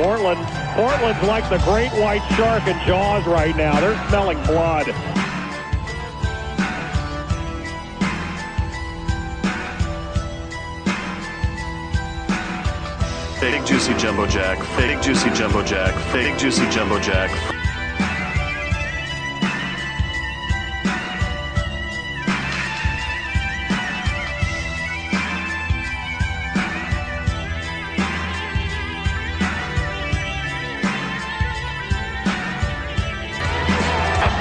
Portland's like the great white shark in Jaws right now. They're smelling blood. Big juicy jumbo jack, big juicy jumbo jack, big juicy jumbo jack.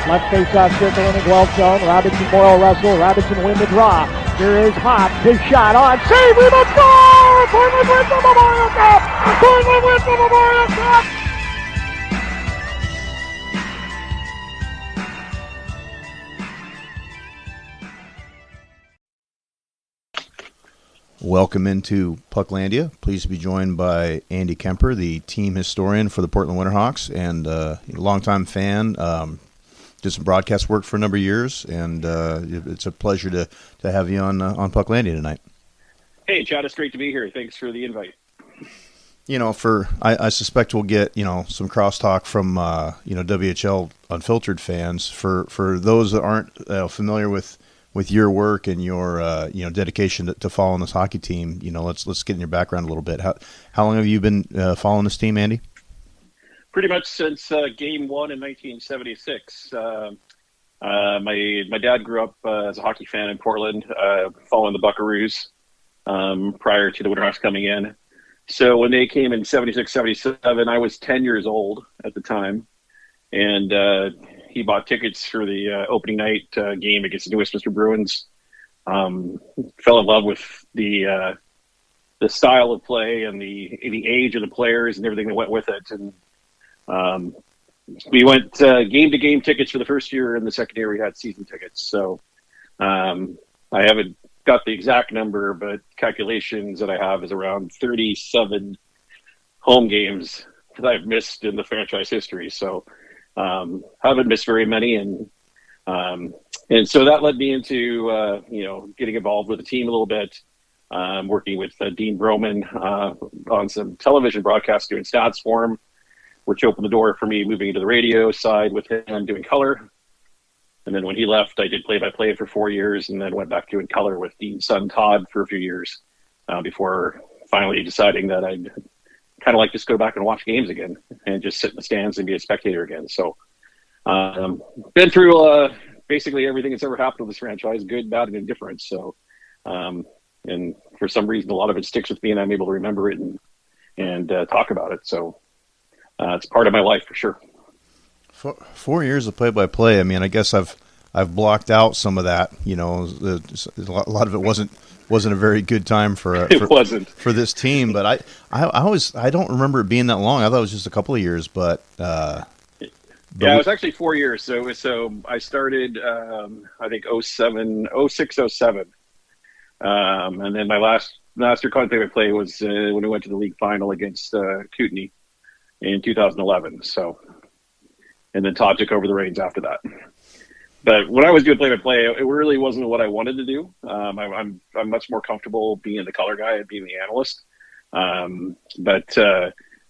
Left face-off circle in the glove zone. Robinson, Morrow, Russell. Robinson win the draw. Here is Hopp. His shot on. Save! We must score! Portland wins the Memorial Cup! Portland wins the Memorial Cup! Welcome into Pucklandia. Pleased to be joined by Andy Kemper, the team historian for the Portland Winterhawks, and a longtime fan. Did some broadcast work for a number of years, and it's a pleasure to have you on Pucklandia tonight. Hey, Chad, it's great to be here. Thanks for the invite. You know, I suspect we'll get some crosstalk from WHL Unfiltered fans. For those that aren't familiar with your work and your dedication to following this hockey team, let's get in your background a little bit. How long have you been following this team, Andy? Pretty much since Game 1 in 1976. My dad grew up as a hockey fan in Portland, following the Buckaroos prior to the Winterhawks coming in. So when they came in 76, 77, I was 10 years old at the time. And he bought tickets for the opening night game against the New Westminster Bruins. Fell in love with the style of play and the age of the players and everything that went with it. And we went game-to-game tickets for the first year, and the second year we had season tickets. So I haven't got the exact number, but calculations that I have is around 37 home games that I've missed in the franchise history. So haven't missed very many, and so that led me into getting involved with the team a little bit, working with Dean Broman on some television broadcasts, doing stats for him, which opened the door for me moving into the radio side with him doing color. And then when he left, I did play-by-play for 4 years, and then went back doing color with Dean's son Todd for a few years before finally deciding that I'd kind of like just go back and watch games again and just sit in the stands and be a spectator again. So been through basically everything that's ever happened with this franchise, good, bad, and indifferent. So and for some reason, a lot of it sticks with me, and I'm able to remember it and talk about it. So it's part of my life for sure. 4 years of play-by-play. I mean, I guess I've blocked out some of that. A lot of it wasn't a very good time for this team. But I don't remember it being that long. I thought it was just a couple of years. But it was actually 4 years. So I started I think 06, 07, and then my last year play-by-play was when we went to the league final against Kootenay in 2011. So. And then Todd took over the reins after that. But when I was doing play-by-play, it really wasn't what I wanted to do. I'm much more comfortable being the color guy and being the analyst. But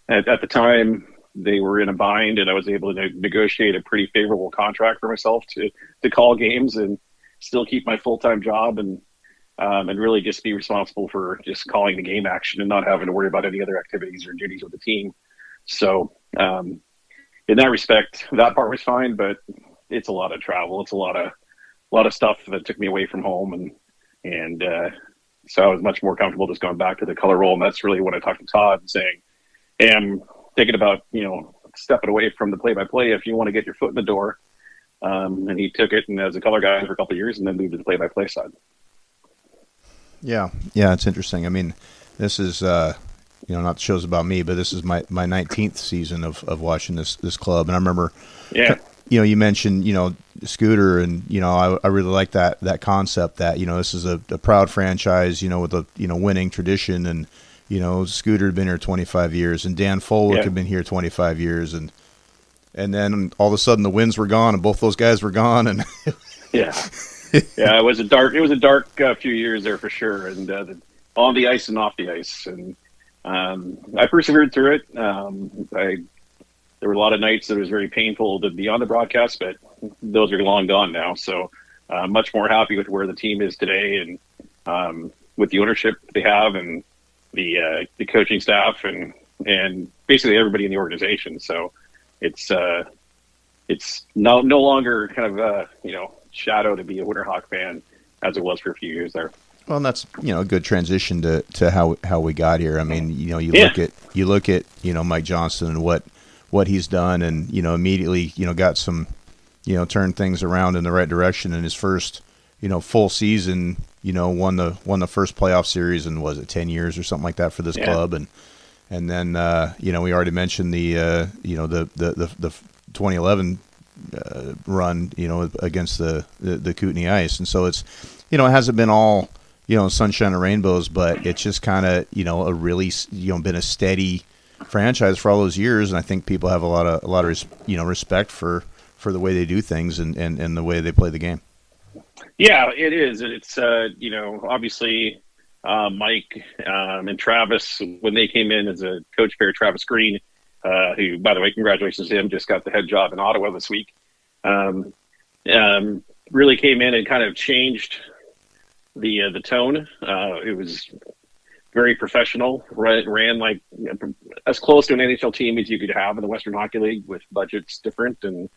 at the time, they were in a bind, and I was able to negotiate a pretty favorable contract for myself to call games and still keep my full-time job and really just be responsible for just calling the game action and not having to worry about any other activities or duties with the team. So in that respect, that part was fine, but it's a lot of travel. It's a lot of stuff that took me away from home, and so I was much more comfortable just going back to the color role. And that's really when I talked to Todd and saying, "Hey, I'm thinking about stepping away from the play-by-play if you want to get your foot in the door." And he took it and as a color guy for a couple of years, and then moved to the play-by-play side. Yeah, it's interesting. I mean, this is. Not the show's about me, but this is my 19th season of watching this club. And I remember, you mentioned, Scooter, and, I really like that concept that, this is a proud franchise, with a, winning tradition. And, Scooter had been here 25 years, and Dan Folwick had been here 25 years. And then all of a sudden the Winds were gone, and both those guys were gone. And it was a dark few years there for sure. And on the ice and off the ice. And I persevered through it. There were a lot of nights that it was very painful to be on the broadcast, but those are long gone now. So much more happy with where the team is today, and with the ownership they have, and the coaching staff, and basically everybody in the organization. So it's no longer kind of shadow to be a Winterhawk fan as it was for a few years there. Well, and that's a good transition to how we got here. I mean, you look at Mike Johnston and what he's done, and immediately got some turned things around in the right direction in his first full season. Won the first playoff series in, was it 10 years or something like that for this club, and then we already mentioned the 2011 run against the Kootenai Ice, and so it's it hasn't been all sunshine and rainbows, but it's just kind of a really been a steady franchise for all those years, and I think people have a lot of respect for the way they do things and the way they play the game. Yeah, it is. It's obviously Mike and Travis, when they came in as a coach pair, Travis Green, who, by the way, congratulations to him, just got the head job in Ottawa this week. Really came in and kind of changed the tone. It was very professional. Ran like as close to an NHL team as you could have in the Western Hockey League, with budgets different and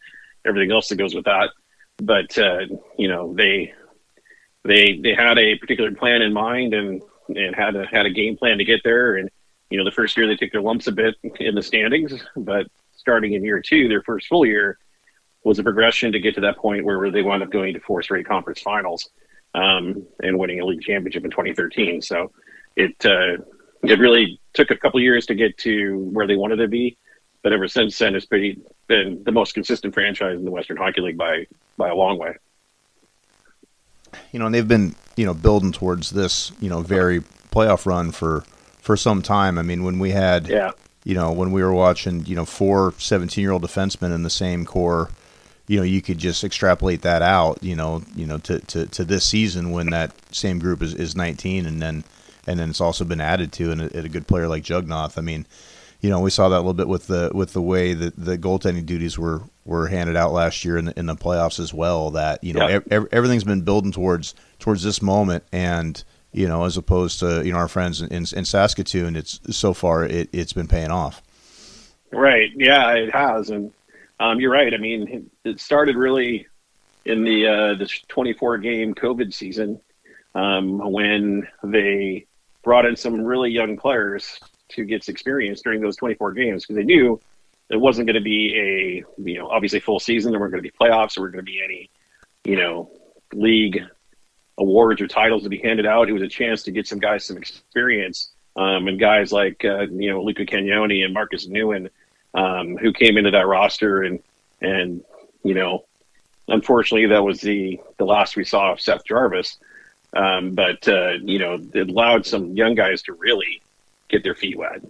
everything else that goes with that. But they had a particular plan in mind, and had a game plan to get there. And the first year they took their lumps a bit in the standings, but starting in year two, their first full year, was a progression to get to that point where they wound up going to 4 straight conference finals, and winning a league championship in 2013. So it really took a couple years to get to where they wanted to be, but ever since then, it's been the most consistent franchise in the Western Hockey League by a long way. And they've been building towards this very playoff run for some time. I mean, when we had when we were watching 4 17-year-old defensemen in the same core, you could just extrapolate that out to this season, when that same group is 19, and then it's also been added to, and a good player like Jugnoth. I mean, we saw that a little bit with the way that the goaltending duties were handed out last year in the playoffs as well. That everything's been building towards this moment, and as opposed to our friends in Saskatoon, it's been paying off. Right. Yeah, it has, and you're right. I mean, it started really in this 24-game COVID season, when they brought in some really young players to get experience during those 24 games, because they knew it wasn't going to be obviously full season. There weren't going to be playoffs. There weren't going to be any, league awards or titles to be handed out. It was a chance to get some guys some experience, and guys like Luca Cagnoni and Marcus Nguyen, who came into that roster, and unfortunately that was the last we saw of Seth Jarvis. But it allowed some young guys to really get their feet wet,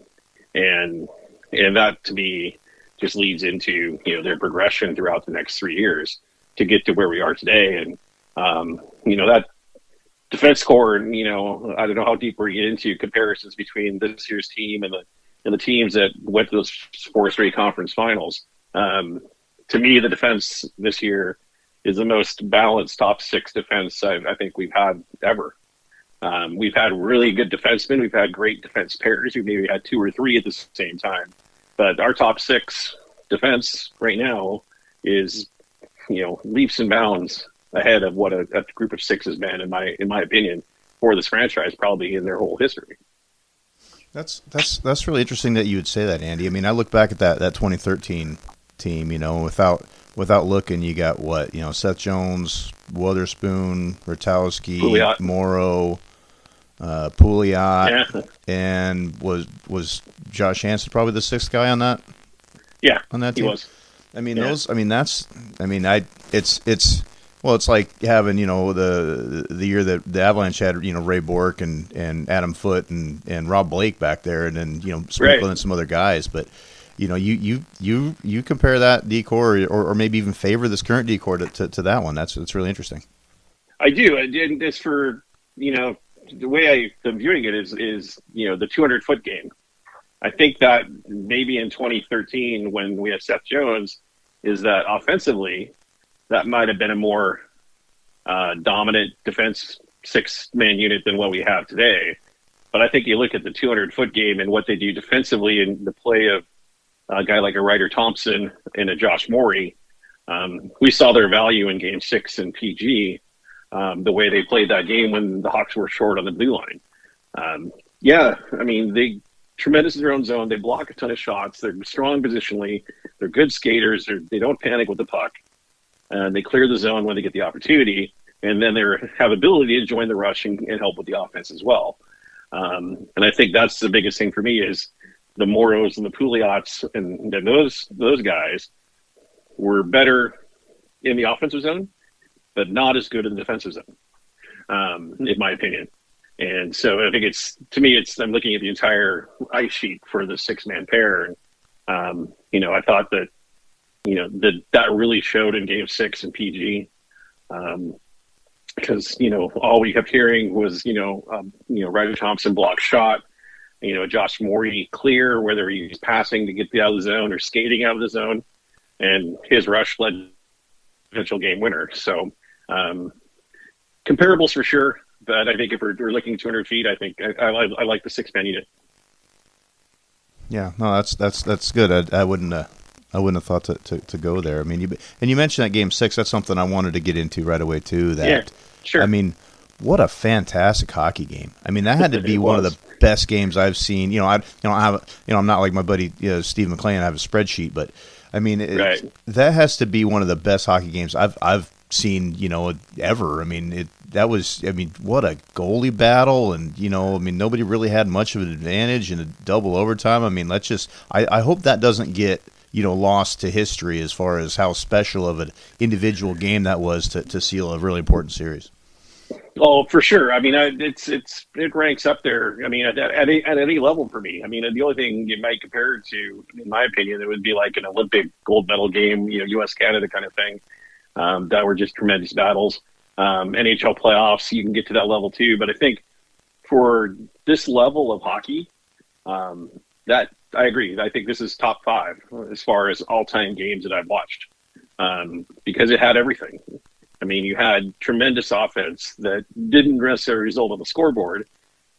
and that to me just leads into their progression throughout the next 3 years to get to where we are today. And that defense core, and I don't know how deep we get into comparisons between this year's team and the teams that went to those 4 straight conference finals. To me, the defense this year is the most balanced top 6 defense I think we've had ever. We've had really good defensemen. We've had great defense pairs. We've maybe had 2 or 3 at the same time. But our top 6 defense right now is, leaps and bounds ahead of what a group of 6 has been, in my opinion, for this franchise, probably in their whole history. That's really interesting that you would say that, Andy. I mean, I look back at that 2013 team, without looking, you got what, Seth Jones, Witherspoon, Rutowski, Morrow, Pouliot, and was Josh Hansen probably the 6th guy on that? Yeah, on that team? He was. I mean, it's like having, the year that the Avalanche had, Ray Bourque and Adam Foote and Rob Blake back there, and then, sprinkling in some other guys. But, you compare that decor or maybe even favor this current decor to that one. That's really interesting. I do. And it's for, the way I'm viewing it is the 200-foot game. I think that maybe in 2013 when we had Seth Jones, is that offensively that might have been a more dominant defense 6-man unit than what we have today. But I think you look at the 200-foot game and what they do defensively and the play of a guy like a Ryder Thompson and a Josh Morey. We saw their value in Game 6 in PG, the way they played that game when the Hawks were short on the blue line. They tremendous in their own zone. They block a ton of shots. They're strong positionally. They're good skaters. They don't panic with the puck. They clear the zone when they get the opportunity. And then they have ability to join the rush and help with the offense as well. And I think that's the biggest thing for me is the Moros and the Pouliot's and those guys were better in the offensive zone, but not as good in the defensive zone, in my opinion. And so I think I'm looking at the entire ice sheet for the 6-man pair. And, I thought that, that really showed in Game 6 in PG. Because, all we kept hearing was, Ryder Thompson block shot, Josh Morey clear, whether he's passing to get out of the zone or skating out of the zone. And his rush led to potential game winner. So comparables for sure. But I think if we're looking 200 feet, I think I like the 6-man unit. Yeah, no, that's good. I wouldn't have thought to go there. I mean, you mentioned that Game 6. That's something I wanted to get into right away too. Yeah, sure. I mean, what a fantastic hockey game. I mean, that had to be one of the best games I've seen. I'm not like my buddy Steve McLean. I have a spreadsheet, but I mean, that has to be one of the best hockey games I've seen. Ever. I mean, what a goalie battle, and nobody really had much of an advantage in a double overtime. I mean, I hope that doesn't get lost to history as far as how special of an individual game that was to seal a really important series. Oh, for sure. I mean, it ranks up there. I mean, at any level for me. I mean, the only thing you might compare it to, in my opinion, it would be like an Olympic gold medal game, U.S. Canada kind of thing. That were just tremendous battles. NHL playoffs, you can get to that level too. But I think for this level of hockey, that I agree. I think this is top 5 as far as all-time games that I've watched, because it had everything. I mean, you had tremendous offense that didn't necessarily result on the scoreboard,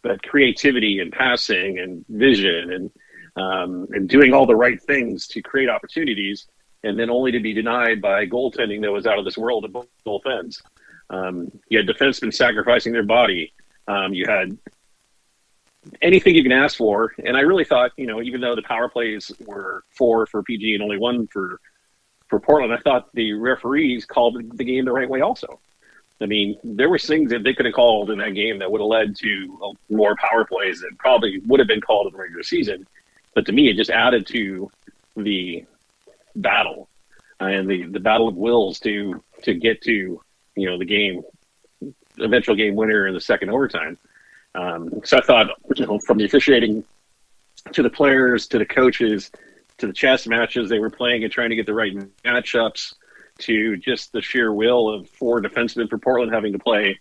but creativity and passing and vision and doing all the right things to create opportunities, and then only to be denied by goaltending that was out of this world at both ends. You had defensemen sacrificing their body. You had anything you can ask for. And I really thought, even though the power plays were 4 for PG and only 1 for Portland, I thought the referees called the game the right way also. I mean, there were things that they could have called in that game that would have led to more power plays that probably would have been called in the regular season. But to me, it just added to the battle and the battle of wills to get to, the game, eventual game winner in the second overtime. So I thought, from the officiating to the players, to the coaches, to the chess matches they were playing and trying to get the right matchups, to just the sheer will of 4 defensemen for Portland having to play,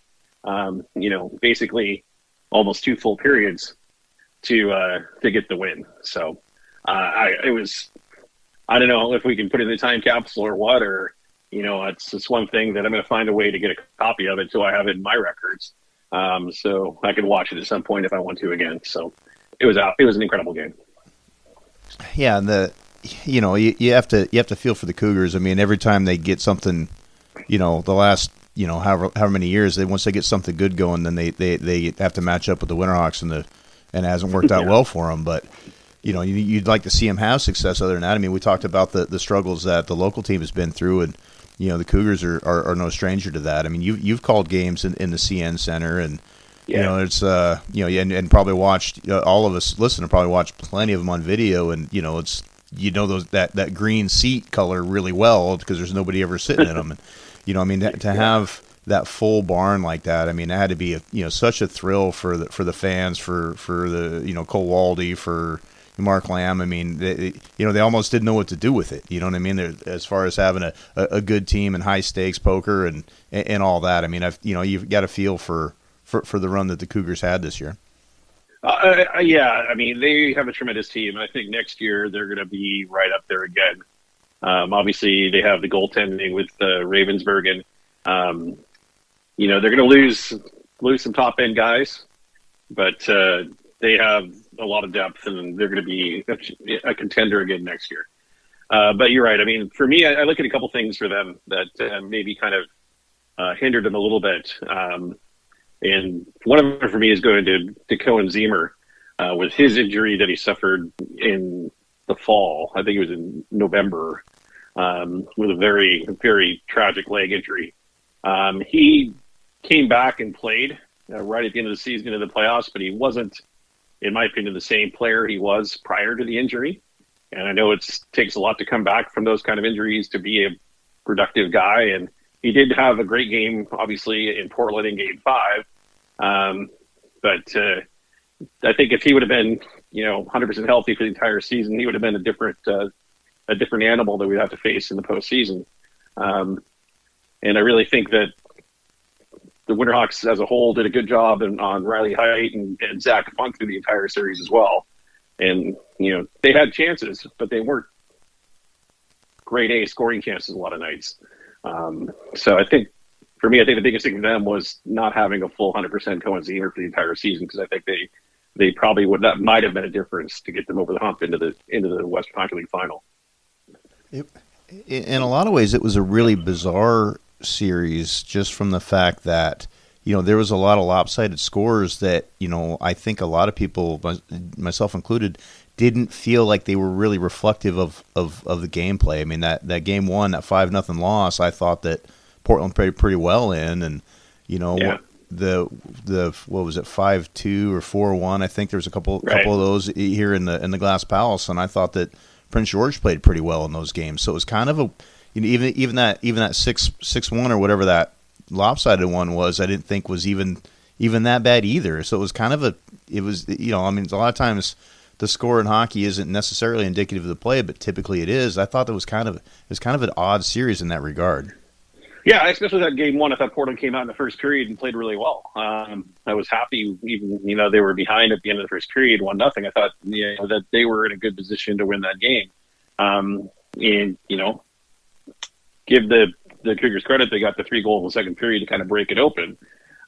basically almost 2 full periods to get the win. So it was, I don't know if we can put it in the time capsule or what, or, it's one thing that I'm going to find a way to get a copy of it so I have it in my records. So I can watch it at some point if I want to again. So it was an incredible game. Yeah. And you have to feel for the Cougars. I mean, every time they get something, the last, however many years, once they get something good going, then they have to match up with the Winterhawks and it hasn't worked out well for them. But, you'd like to see them have success other than that. I mean, we talked about the struggles that the local team has been through, and, the Cougars are no stranger to that. I mean, you've called games in the CN Center, and it's and probably watched, all of us listening probably watched plenty of them on video, and it's those that green seat color really well because there's nobody ever sitting in them, and to have that full barn like that, I mean, it had to be such a thrill for the fans, for the Cole Waldy, for Mark Lamb. I mean, they almost didn't know what to do with it. You know what I mean? As far as having a good team and high stakes poker and all that. I mean, you've got to feel for the run that the Cougars had this year. Yeah, I mean, they have a tremendous team. I think next year they're going to be right up there again. Obviously, they have the goaltending with Ravensburg, and they're going to lose some top end guys, but they have a lot of depth, and they're going to be a contender again next year. But you're right. I mean, for me, I look at a couple things for them that maybe kind of hindered them a little bit. And one of them for me is going to Cohen Zemer with his injury that he suffered in the fall. I think it was in November with a very, very tragic leg injury. He came back and played right at the end of the season into the playoffs, but he wasn't, in my opinion, the same player he was prior to the injury. And I know it takes a lot to come back from those kind of injuries to be a productive guy. And he did have a great game, obviously, in Portland in Game 5. But I think if he would have been, 100% healthy for the entire season, he would have been a different animal that we'd have to face in the postseason. And I really think that the Winterhawks as a whole did a good job on Riley Height and Zach Funk through the entire series as well. And, they had chances, but they weren't grade A scoring chances a lot of nights. So I think, for me, the biggest thing for them was not having a full 100% Cohen Zemer for the entire season, because I think they probably that might have been a difference to get them over the hump into the Western Hockey League final. In a lot of ways, it was a really bizarre series, just from the fact that there was a lot of lopsided scores that I think a lot of people, myself included, didn't feel like they were really reflective of the gameplay. I mean, that game 1, that 5-0 loss, I thought that Portland played pretty well in, and the what was it, 5-2 or 4-1? I think there was a couple of those here in the Glass Palace, and I thought that Prince George played pretty well in those games. So it was kind of a even that 6-1 or whatever that lopsided one was, I didn't think was even that bad either. So it was kind of a lot of times the score in hockey isn't necessarily indicative of the play, but typically it is. I thought it was kind of an odd series in that regard. Yeah, especially that Game 1. I thought Portland came out in the first period and played really well. I was happy, even they were behind at the end of the first period, 1-0. I thought that they were in a good position to win that game. And give the Cougars credit; they got the 3 goals in the second period to kind of break it open.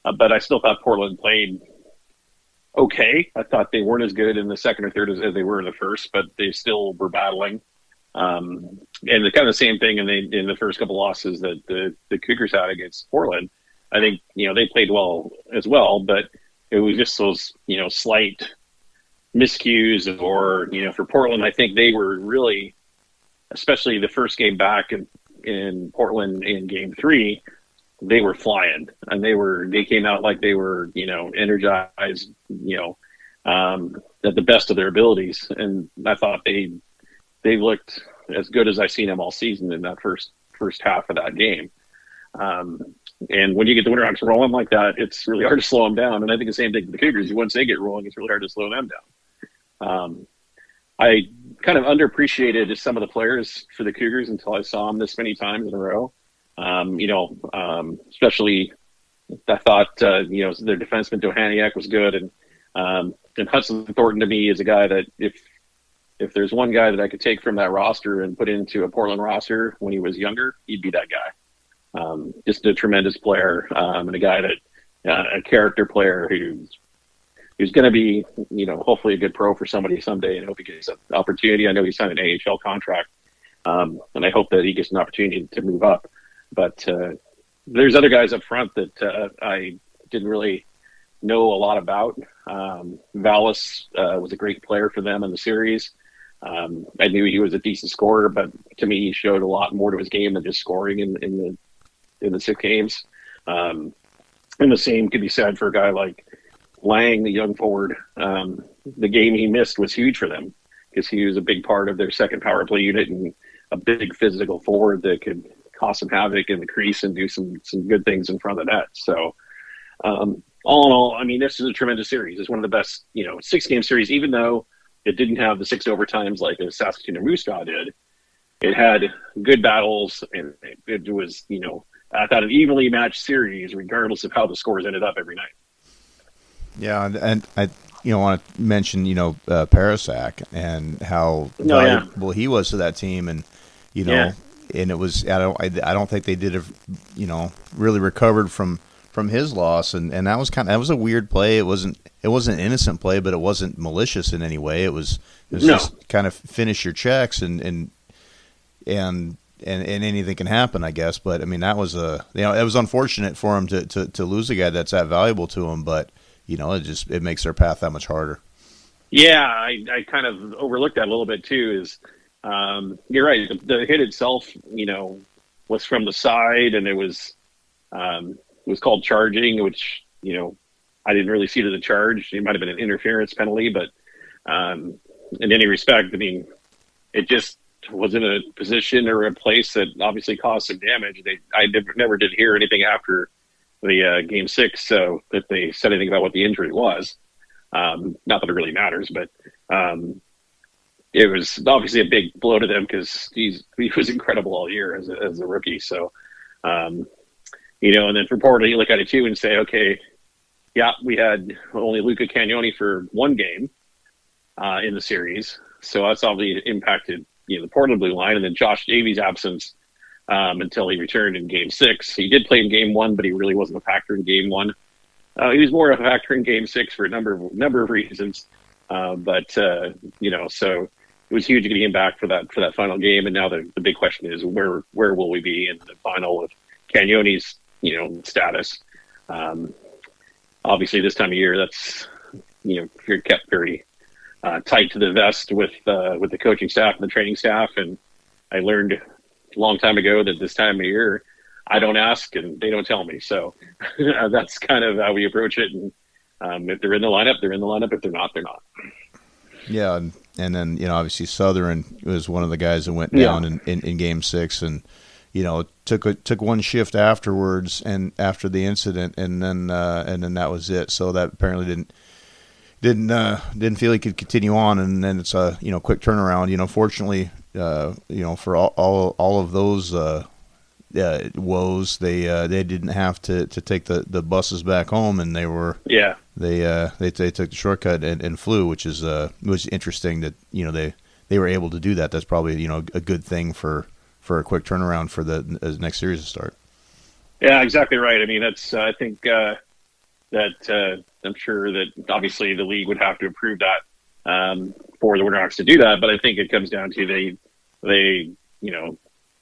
But I still thought Portland played okay. I thought they weren't as good in the second or third as they were in the first, but they still were battling. And the kind of the same thing in the first couple losses that the Cougars had against Portland. I think they played well as well, but it was just those slight miscues, or for Portland, I think they were really, especially the first game back in Portland in Game 3, they were flying, and they came out like they were energized, at the best of their abilities, and I thought they looked as good as I've seen them all season in that first half of that game. And when you get the Winterhawks rolling like that, it's really hard to slow them down. And I think the same thing with the Cougars. Once they get rolling, it's really hard to slow them down. I kind of underappreciated some of the players for the Cougars until I saw them this many times in a row. Especially I thought, their defenseman Dohaniak was good. And Hudson Thornton, to me, is a guy that if there's one guy that I could take from that roster and put into a Portland roster when he was younger, he'd be that guy. Just a tremendous player, and a guy that a character player who's going to be, hopefully a good pro for somebody someday, and I hope he gets an opportunity. I know he signed an AHL contract, and I hope that he gets an opportunity to move up. But there's other guys up front that I didn't really know a lot about. Vallis was a great player for them in the series. I knew he was a decent scorer, but to me, he showed a lot more to his game than just scoring in the 6 games. And the same could be said for a guy like Lang, the young forward. The game he missed was huge for them because he was a big part of their second power play unit and a big physical forward that could cause some havoc in the crease and do some good things in front of the net. So all in all, I mean, this is a tremendous series. It's one of the best, 6-game series, even though it didn't have the 6 overtimes like a Saskatoon and Moose Jaw did. It had good battles, and it was, I thought, an evenly matched series, regardless of how the scores ended up every night. Yeah, and want to mention, Parasak and how valuable he was to that team, and and it was I don't think they did really recovered from his loss, and that was a weird play. It wasn't an innocent play, but it wasn't malicious in any way. It was just kind of finish your checks and anything can happen, I guess. But I mean, that was it was unfortunate for him to lose a guy that's that valuable to him, but it makes their path that much harder. Yeah, I kind of overlooked that a little bit too. Is you're right. The hit itself, was from the side, and it was called charging, which I didn't really see it as a charge. It might have been an interference penalty, but in any respect, I mean, it just was in a position or a place that obviously caused some damage. I never did hear anything after the game 6, so that they said anything about what the injury was. Not that it really matters, but it was obviously a big blow to them because he was incredible all year as a rookie. So, and then for Portland, you look at it too and say, okay, yeah, we had only Luca Cagnoni for one game in the series, so that's obviously impacted the Portland blue line, and then Josh Davies' absence until he returned in Game 6. He did play in Game 1, but he really wasn't a factor in Game 1. He was more of a factor in Game 6 for a number of reasons, so it was huge getting him back for that final game. And now the big question is where will we be in the final of Cagnoni's status? Obviously, this time of year, that's you're kept very tight to the vest with the coaching staff and the training staff. And I learned a long time ago that this time of year, I don't ask and they don't tell me. So that's kind of how we approach it. And if they're in the lineup, they're in the lineup. If they're not, they're not. Yeah, and then obviously Southern was one of the guys that went down in Game 6, and took one shift afterwards and after the incident, and then that was it. So that apparently didn't feel he could continue on, and then it's a quick turnaround. Fortunately, for all of those woes, they didn't have to take the buses back home, and they took the shortcut and flew, which was interesting that they were able to do that. That's probably a good thing for a quick turnaround for the next series to start. Yeah, exactly right. I mean, that's I think that I'm sure that obviously the league would have to approve that for the Winterhawks to do that, but I think it comes down to they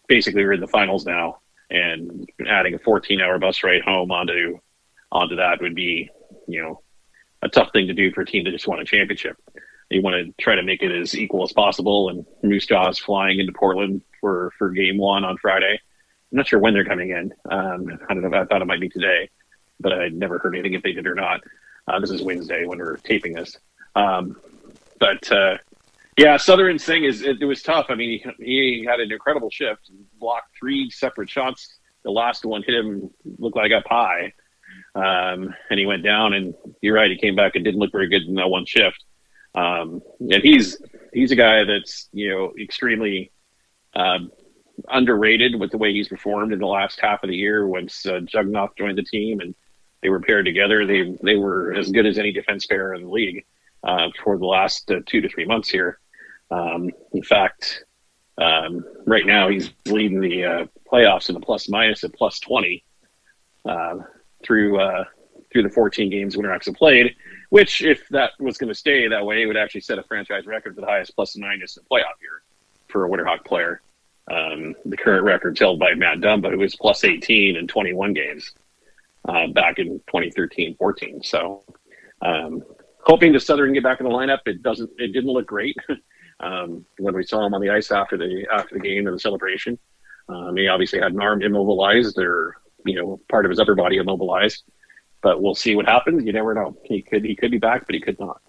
basically are in the finals now, and adding a 14-hour bus ride home onto that would be a tough thing to do for a team that just won a championship. You want to try to make it as equal as possible, and Moose Jaw is flying into Portland for Game 1 on Friday. I'm not sure when they're coming in. I don't know. I thought it might be today, but I never heard anything if they did or not. This is Wednesday when we're taping this. Southern's thing it was tough. I mean, he had an incredible shift, blocked 3 separate shots. The last one hit him, looked like a pie. And he went down, and you're right, he came back and didn't look very good in that one shift. And he's a guy that's, extremely underrated with the way he's performed in the last half of the year. Once Jugnoff joined the team and they were paired together, they were as good as any defense pair in the league for the last 2 to 3 months here. In fact, right now he's leading the playoffs in the plus-minus at plus 20 through the 14 games Winterhawks have played, which, if that was going to stay that way, it would actually set a franchise record for the highest plus-minus in playoff year for a Winterhawk player. The current record's held by Matt Dumba, who was plus 18 in 21 games back in 2013-14. So hoping the Southern get back in the lineup. It didn't look great when we saw him on the ice after the game and the celebration. He obviously had an arm immobilized, or part of his upper body immobilized. But we'll see what happens. You never know. He could be back, but he could not.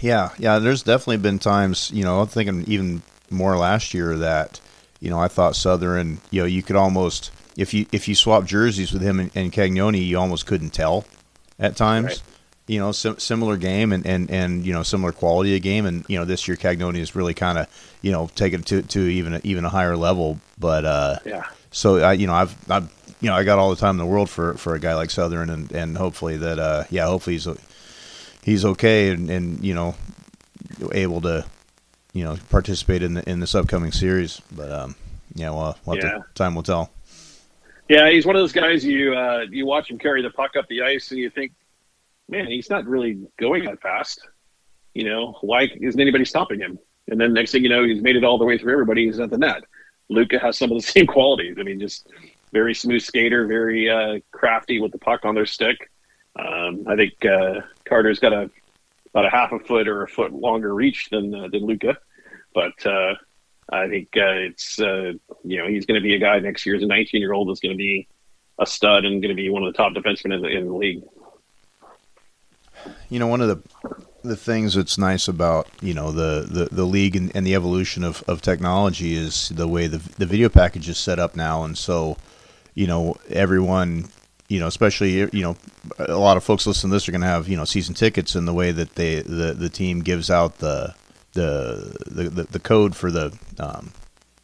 Yeah. There's definitely been times, I'm thinking even more last year that, I thought Southern, you could almost, if you swap jerseys with him and Cagnoni, you almost couldn't tell at times. Right. Similar game and similar quality of game, and this year Cagnoni is really kind of taken to even a higher level. But so I got all the time in the world for a guy like Southern, and hopefully that hopefully he's okay and able to participate in this upcoming series. But time will tell. Yeah, he's one of those guys you watch him carry the puck up the ice and you think, man, he's not really going that fast. Why isn't anybody stopping him? And then next thing you know, he's made it all the way through everybody. He's at the net. Luka has some of the same qualities. I mean, just very smooth skater, very crafty with the puck on their stick. I think Carter's got about a half a foot or a foot longer reach than Luka, but I think it's he's going to be a guy next year as a 19-year-old that's going to be a stud and going to be one of the top defensemen in the league. One of the things that's nice about the league and the evolution of technology is the way the video package is set up now, and so everyone especially a lot of folks listening to this are going to have season tickets, and the way that the team gives out the code for the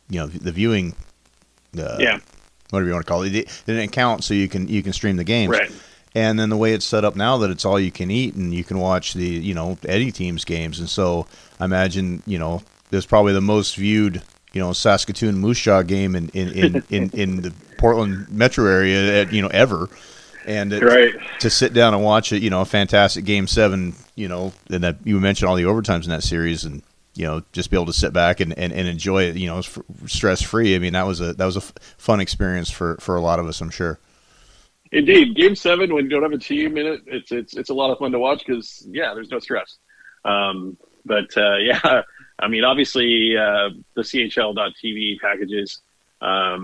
the viewing whatever you want to call it, an account so you can stream the games. Right. And then the way it's set up now that it's all you can eat and you can watch the any team's games, and so I imagine there's probably the most viewed Saskatoon Moose Jaw game in the Portland metro area ever. And to sit down and watch it, a fantastic Game 7, and that you mentioned all the overtimes in that series, and just be able to sit back and enjoy it, stress free. I mean, that was a fun experience for a lot of us, I'm sure. Indeed, Game 7 when you don't have a team in it, it's a lot of fun to watch because there's no stress. I mean, obviously the CHL.TV packages. I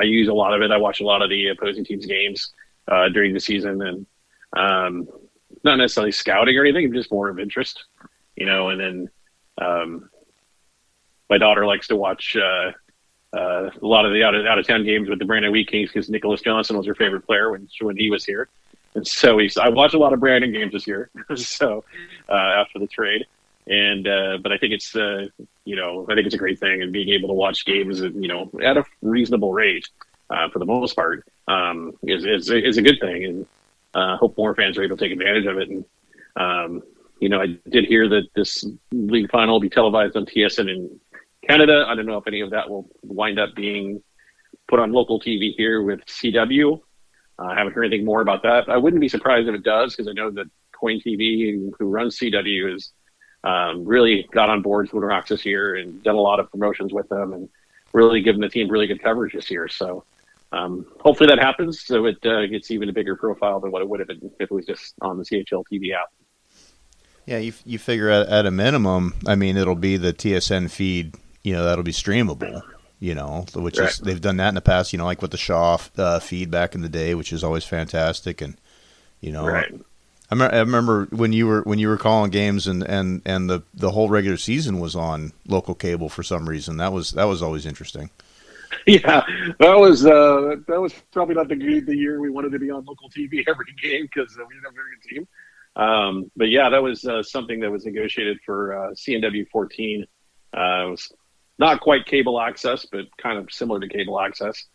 use a lot of it. I watch a lot of the opposing teams' games during the season, and not necessarily scouting or anything, just more of interest, and then my daughter likes to watch a lot of the out of town games with the Brandon Wheat Kings because Nicholas Johnson was her favorite player when he was here, and so I watched a lot of Brandon games this year. So after the trade, and but I think it's I think it's a great thing, and being able to watch games at a reasonable rate for the most part is a good thing, and hope more fans are able to take advantage of it. And I did hear that this league final will be televised on TSN in Canada. I don't know if any of that will wind up being put on local TV here with CW. I haven't heard anything more about that. I wouldn't be surprised if it does, because I know that Coin TV, who runs CW, has really got on board with Winterhawks this year and done a lot of promotions with them and really given the team really good coverage this year. So hopefully that happens so it gets even a bigger profile than what it would have been if it was just on the CHL TV app. Yeah, you figure at a minimum, I mean, it'll be the TSN feed, that'll be streamable, which is, they've done that in the past, like with the Shaw feed back in the day, which is always fantastic. And, right. I remember when you were calling games and the whole regular season was on local cable for some reason. That was always interesting. Yeah, that was probably not the year we wanted to be on local TV every game because we didn't have a very good team. But yeah, that was something that was negotiated for CNW 14. It was not quite cable access, but kind of similar to cable access.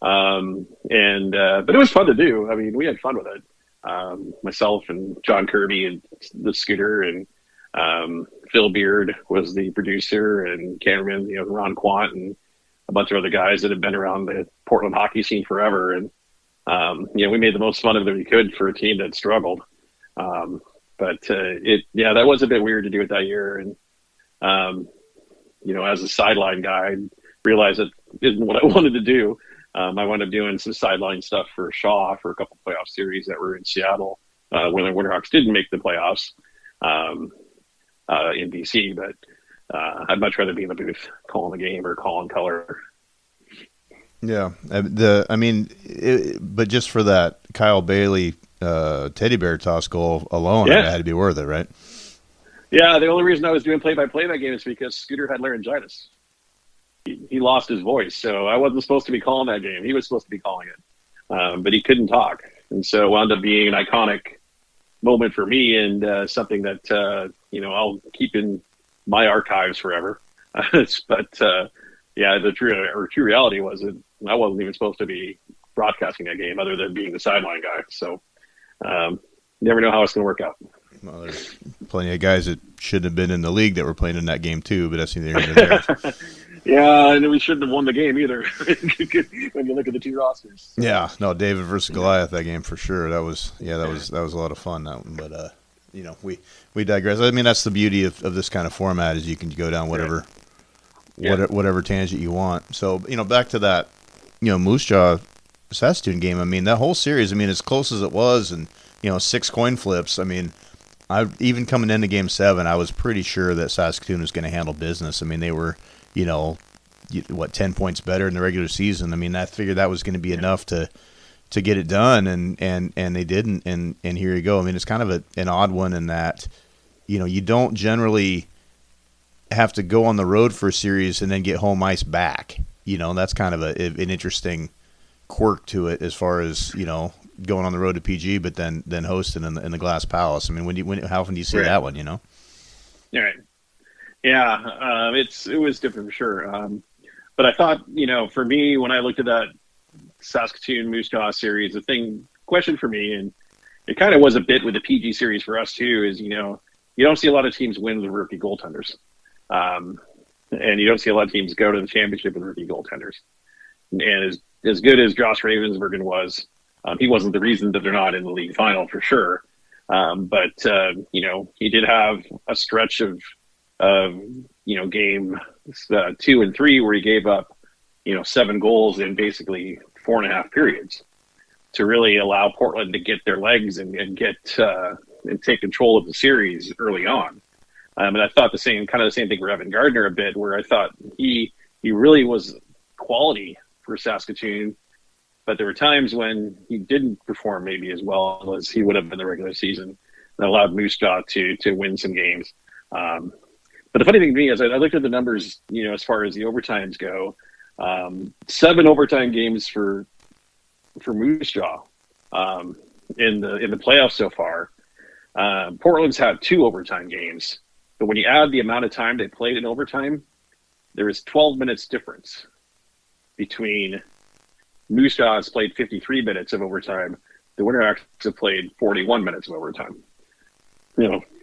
But it was fun to do. I mean, we had fun with it. Myself and John Kirby and the Scooter and Phil Beard was the producer and cameraman, Ron Quant and a bunch of other guys that have been around the Portland hockey scene forever. And, we made the most fun of it we could for a team that struggled. But that was a bit weird to do it that year. And, as a sideline guy, I realized it isn't what I wanted to do. I wound up doing some sideline stuff for Shaw for a couple of playoff series that were in Seattle when the Winterhawks didn't make the playoffs in BC. But I'd much rather be in the booth calling the game or calling color. Yeah, but just for that Kyle Bailey teddy bear toss goal alone, it had to be worth it, right? Yeah, the only reason I was doing play-by-play that game is because Scooter had laryngitis. He lost his voice, so I wasn't supposed to be calling that game. He was supposed to be calling it, but he couldn't talk, and so it wound up being an iconic moment for me and something that I'll keep in my archives forever. But the true reality was that I wasn't even supposed to be broadcasting that game, other than being the sideline guy. So never know how it's going to work out. Well, there's plenty of guys that shouldn't have been in the league that were playing in that game too, but that's neither here nor there. Yeah, and we shouldn't have won the game either when you look at the two rosters. So. Yeah, no, David versus Goliath, that game for sure. That was a lot of fun, that one. But we digress. I mean, that's the beauty of this kind of format, is you can go down whatever tangent you want. So, back to that, Moose Jaw Saskatoon game. I mean, that whole series, I mean, as close as it was, and 6 coin flips. I mean, even coming into Game 7, I was pretty sure that Saskatoon was going to handle business. I mean, they were, 10 points better in the regular season. I mean, I figured that was going to be enough to get it done, and they didn't. And here you go. I mean, it's kind of an odd one in that, you don't generally have to go on the road for a series and then get home ice back. That's kind of an interesting quirk to it, as far as going on the road to PG, but then hosting in the Glass Palace. I mean, how often do you see that one? Right. Yeah, it was different for sure. But I thought, for me, when I looked at that Saskatoon Moose Jaw series, question for me, and it kind of was a bit with the PG series for us too, is you don't see a lot of teams win with rookie goaltenders, and you don't see a lot of teams go to the championship with rookie goaltenders. And as good as Josh Ravensbergen was, he wasn't the reason that they're not in the league final for sure. But he did have a stretch of game 2 and 3 where he gave up 7 goals in basically 4.5 periods to really allow Portland to get their legs and get and take control of the series early on. And I thought the same thing for Evan Gardner a bit, where I thought he really was quality for Saskatoon, but there were times when he didn't perform maybe as well as he would have in the regular season, and allowed Moose Jaw to win some games. But the funny thing to me is I looked at the numbers, as far as the overtimes go. 7 overtime games for Moose Jaw in the playoffs so far. Portland's had 2 overtime games, but when you add the amount of time they played in overtime, there is 12 minutes difference between Moose Jaw has played 53 minutes of overtime. The Winterhawks have played 41 minutes of overtime.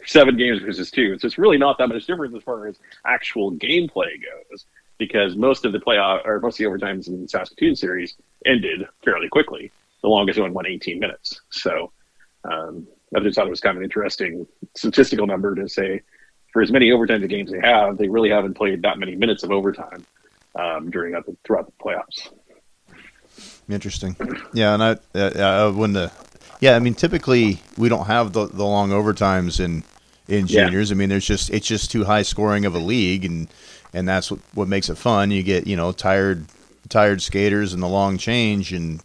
7 games versus 2. So it's really not that much difference as far as actual gameplay goes, because most of the overtimes in the Saskatoon series ended fairly quickly. The longest one went 18 minutes. So I just thought it was kind of an interesting statistical number to say, for as many overtimes of games they really haven't played that many minutes of overtime throughout the playoffs. Interesting. Yeah, and I wouldn't. I mean, typically we don't have the long overtimes in juniors. I mean, it's just too high scoring of a league, and that's what makes it fun. You get tired skaters and the long change, and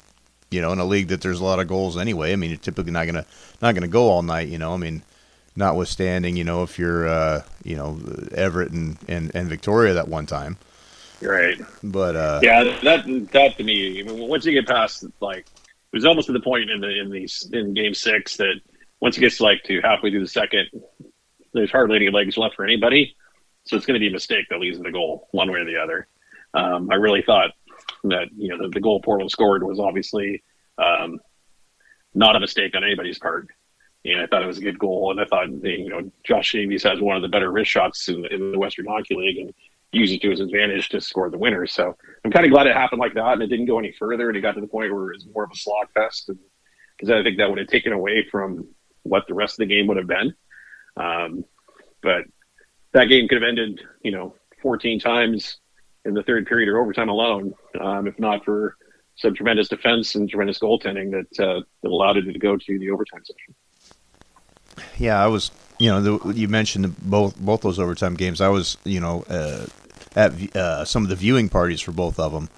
in a league that there's a lot of goals anyway. I mean, you're typically not gonna go all night. I mean, notwithstanding if you're Everett and Victoria that one time. Right. But that to me, once you get past, it was almost to the point in Game 6 that once it gets to halfway through the second, there's hardly any legs left for anybody. So it's going to be a mistake that leads to the goal one way or the other. I really thought that the goal Portland scored was obviously not a mistake on anybody's part. And I thought it was a good goal, and I thought Josh Davies has one of the better wrist shots in the Western Hockey League, and used it to his advantage to score the winner. So I'm kind of glad it happened like that, and it didn't go any further, and it got to the point where it was more of a slog fest, because I think that would have taken away from what the rest of the game would have been. But that game could have ended 14 times in the third period or overtime alone, if not for some tremendous defense and tremendous goaltending that allowed it to go to the overtime session. Yeah, I was. You mentioned both those overtime games. I was, at some of the viewing parties for both of them.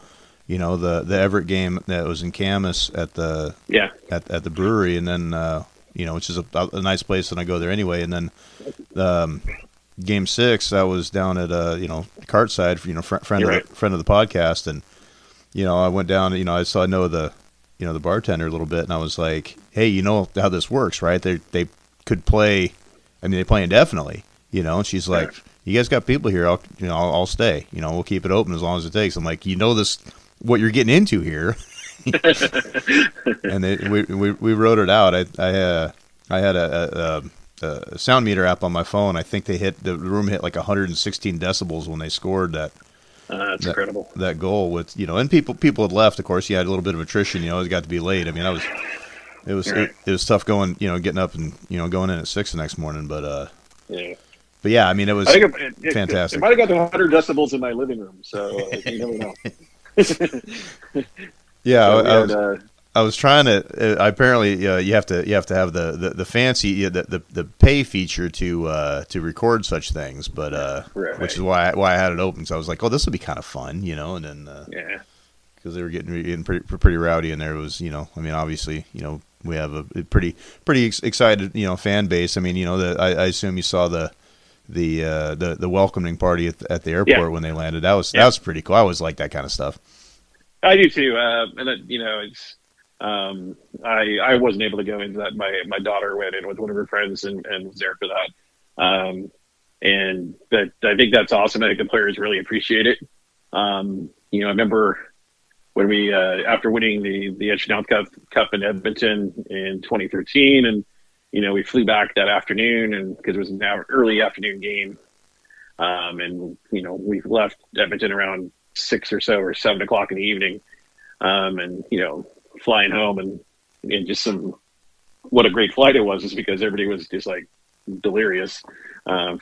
The Everett game that was in Camas at the at the brewery, and then which is a nice place, and I go there anyway. And then Game 6, I was down at Cartside, friend of the podcast, and I went down. I saw the bartender a little bit, and I was like, hey, you know how this works, right? They could play. I mean, they play indefinitely, and she's like, you guys got people here. I'll stay, we'll keep it open as long as it takes. I'm like, this, what you're getting into here. And we wrote it out. I had a sound meter app on my phone. I think the room hit like 116 decibels when they scored that. That's incredible. That goal with, and people had left. Of course, you had a little bit of attrition. It got to be late. I mean, it was tough going, getting up and going in at 6 the next morning. But But yeah, I mean, it was fantastic. It might have got to 100 decibels in my living room, so you never know. Yeah, so I was trying to. Apparently, you have to have the fancy the pay feature to record such things, but right. Which is why I had it open. So I was like, oh, this will be kind of fun, and then because they were getting pretty rowdy in there. It was, I mean, obviously, we have a pretty excited fan base. I mean, I assume you saw the welcoming party at the airport when they landed. That was pretty cool. I always like that kind of stuff. I do too, and it's. I wasn't able to go into that. My daughter went in with one of her friends and was there for that. But I think that's awesome. I think the players really appreciate it. I remember when we after winning the WHL Cup in Edmonton in 2013, and we flew back that afternoon, and because it was an early afternoon game, and we left Edmonton around 6 or so or 7 o'clock in the evening, and flying home and just what a great flight it was, is because everybody was just like delirious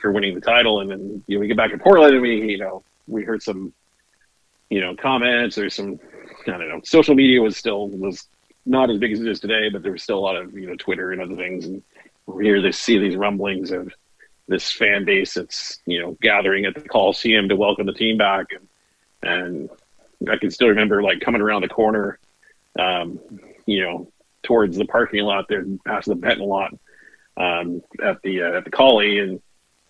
for winning the title. And then we get back to Portland and we heard some comments or some, I don't know, social media was not as big as it is today, but there was still a lot of Twitter and other things, and we see these rumblings of this fan base that's gathering at the Coliseum to welcome the team back, and I can still remember like coming around the corner towards the parking lot there, past the Benton lot, at the Collie,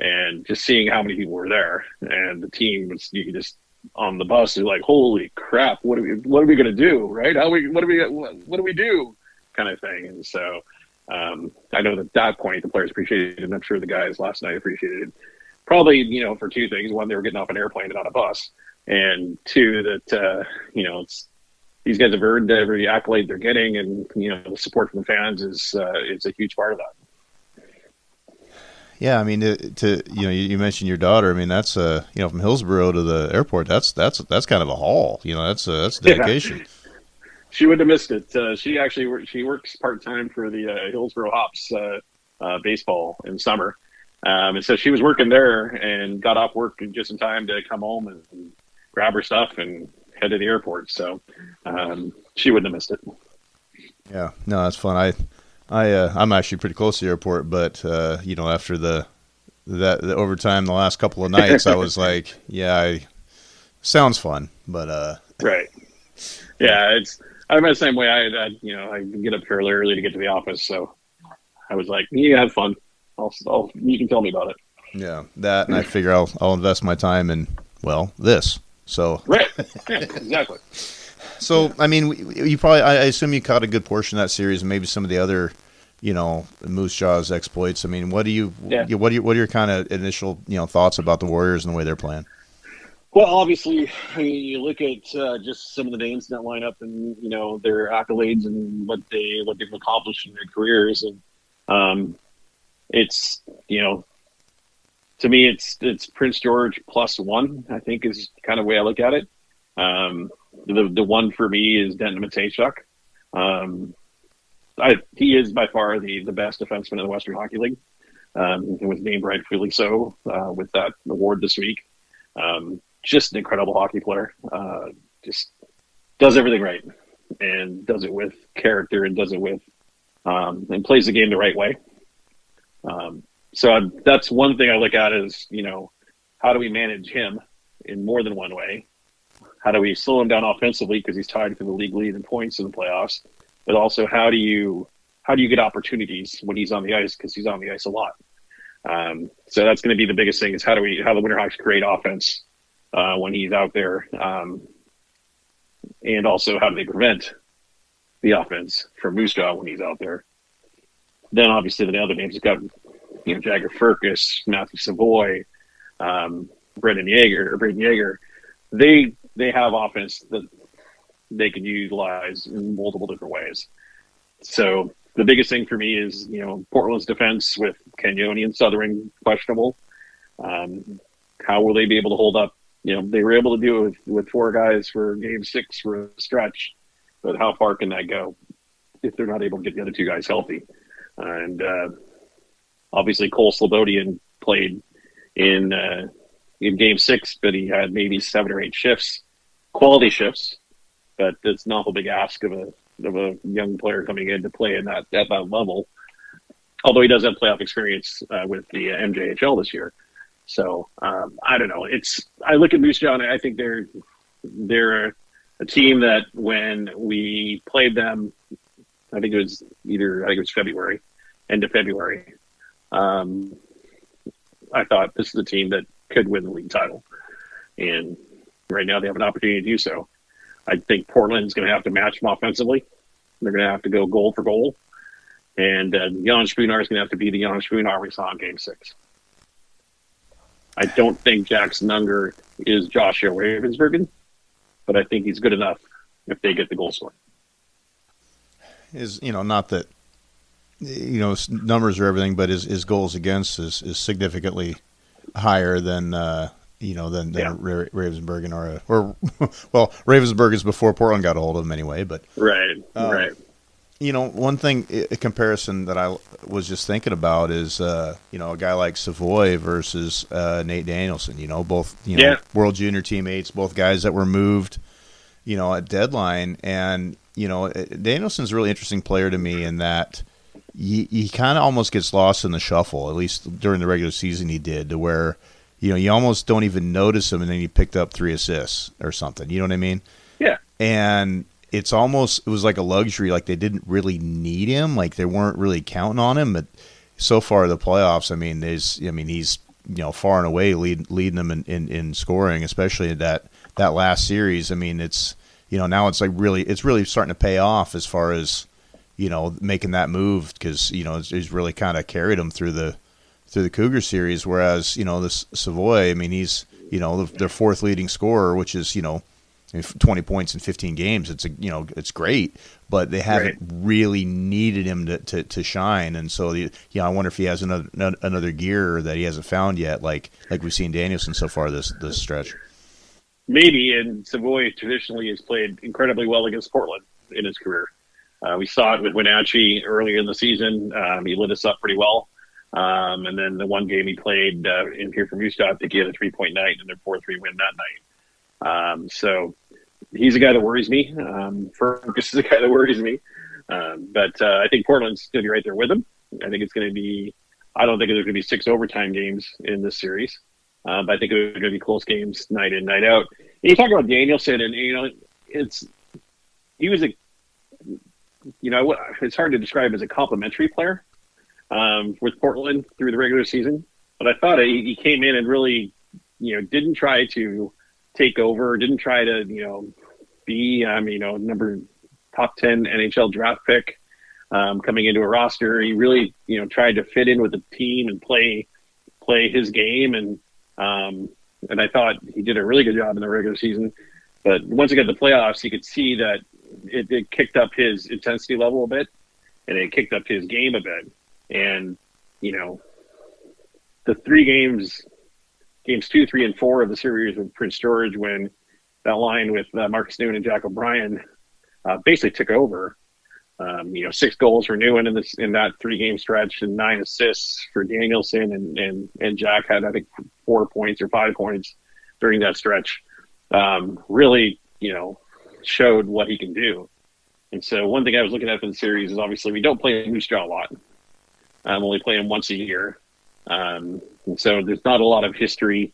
and just seeing how many people were there, and the team was, you could just on the bus, you're like, holy crap, what are we going to do, right? What do we do, kind of thing. And so I know at that point the players appreciated it, and I'm sure the guys last night appreciated it. Probably, for two things: one, they were getting off an airplane and not a bus, and two, that it's. These guys have earned every accolade they're getting, and the support from the fans is a huge part of that. Yeah, I mean, you mentioned your daughter. I mean, that's from Hillsborough to the airport. That's kind of a haul. That's dedication. Yeah. She wouldn't have missed it. She works part time for the Hillsborough Hops baseball in summer, and so she was working there and got off work just in time to come home and grab her stuff and head to the airport. So she wouldn't have missed it. Yeah, no, that's fun. I'm actually pretty close to the airport, but after the overtime the last couple of nights, I was like, sounds fun, but right. Yeah, I'm the same way. I get up fairly early to get to the office, so I was like, have fun. You can tell me about it. Yeah, that, and I figure I'll invest my time in this. So right, yeah, exactly. So I mean, you probably, I assume you caught a good portion of that series, and maybe some of the other, Moose Jaw's exploits. I mean, what are your kind of initial thoughts about the Warriors and the way they're playing? Well, obviously, I mean, you look at just some of the names in that lineup, and their accolades and what they've accomplished in their careers, and it's to me, it's Prince George +1, I think, is kind of the way I look at it. The one for me is Denton Matejchuk. He is by far the best defenseman in the Western Hockey League. He was named rightfully so with that award this week. Just an incredible hockey player. Just does everything right, and does it with character, and does it with and plays the game the right way. So that's one thing I look at is, how do we manage him in more than one way? How do we slow him down offensively, because he's tied for the league lead in points in the playoffs? But also, how do you get opportunities when he's on the ice, because he's on the ice a lot? So that's going to be the biggest thing, is how the Winterhawks create offense when he's out there, and also how do they prevent the offense from Moose Jaw when he's out there? Then obviously the other names have got Jagger Firkus, Matthew Savoy, Braden Yeager. They have offense that they can utilize in multiple different ways. So the biggest thing for me is, Portland's defense with Cagnoni and Southern questionable. How will they be able to hold up? They were able to do it with 4 guys for Game 6 for a stretch, but how far can that go if they're not able to get the other 2 guys healthy? And obviously Cole Slobodian played in Game 6, but he had maybe 7 or 8 shifts, quality shifts, but it's not a big ask of a young player coming in to play at that level. Although he does have playoff experience with the MJHL this year. So I don't know. I look at Moose Jaw and I think they're a team that when we played them, I think it was February, end of February. I thought this is a team that could win the league title, and right now they have an opportunity to do so. I think Portland's going to have to match them offensively. They're going to have to go goal for goal, and Jan Spoonar is going to have to be the Jan Spoonar we saw in Game 6. I don't think Jackson Unger is Joshua Ravensbergen, but I think he's good enough if they get the goal scoring. Not that, numbers are everything, but his goals against is significantly higher than Ravensbergen or Ravensbergen is before Portland got a hold of him anyway, but right. One thing, a comparison that I was just thinking about is, a guy like Savoy versus Nate Danielson. Both World Junior teammates, both guys that were moved, at deadline. And Danielson's a really interesting player to me in that he kind of almost gets lost in the shuffle. At least during the regular season, he did, to where you almost don't even notice him, and then he picked up 3 assists or something. You know what I mean? Yeah. And it was like a luxury. Like they didn't really need him. Like they weren't really counting on him. But so far the playoffs, he's far and away leading them in scoring, especially in that last series. It's now it's really starting to pay off as far as making that move, because it's really kind of carried them through the Cougar series. Whereas this Savoy, he's their 4th leading scorer, which is 20 points in 15 games. It's great, but they haven't really needed him to shine. And so, I wonder if he has another gear that he hasn't found yet, like we've seen Danielson so far this stretch. Maybe, and Savoy traditionally has played incredibly well against Portland in his career. We saw it with Wenatchee earlier in the season. He lit us up pretty well. And then the one game he played in here for Moose Jaw, I think he had a 3-point night and a 4-3 win that night. So he's a guy that worries me. Fergus is a guy that worries me. But I think Portland's going to be right there with him. I don't think there's going to be 6 overtime games in this series. But I think it's going to be close games night in, night out. And you talk about Danielson, and it's hard to describe as a complimentary player with Portland through the regular season. But I thought he came in and really, didn't try to take over, didn't try to, be, number top 10 NHL draft pick coming into a roster. He really, tried to fit in with the team and play his game. And I thought he did a really good job in the regular season. But once he got the playoffs, you could see that it kicked up his intensity level a bit, and it kicked up his game a bit. And, the 3 games 2, 3, and 4 of the series with Prince George, when that line with Marcus Noon and Jack O'Brien basically took over. 6 goals for Newen in that 3-game stretch, and 9 assists for Danielson, and Jack had, I think, 4 points or 5 points during that stretch. Really, showed what he can do. And so one thing I was looking at for the series is, obviously we don't play Moose Jaw a lot. Only play him once a year. And so there's not a lot of history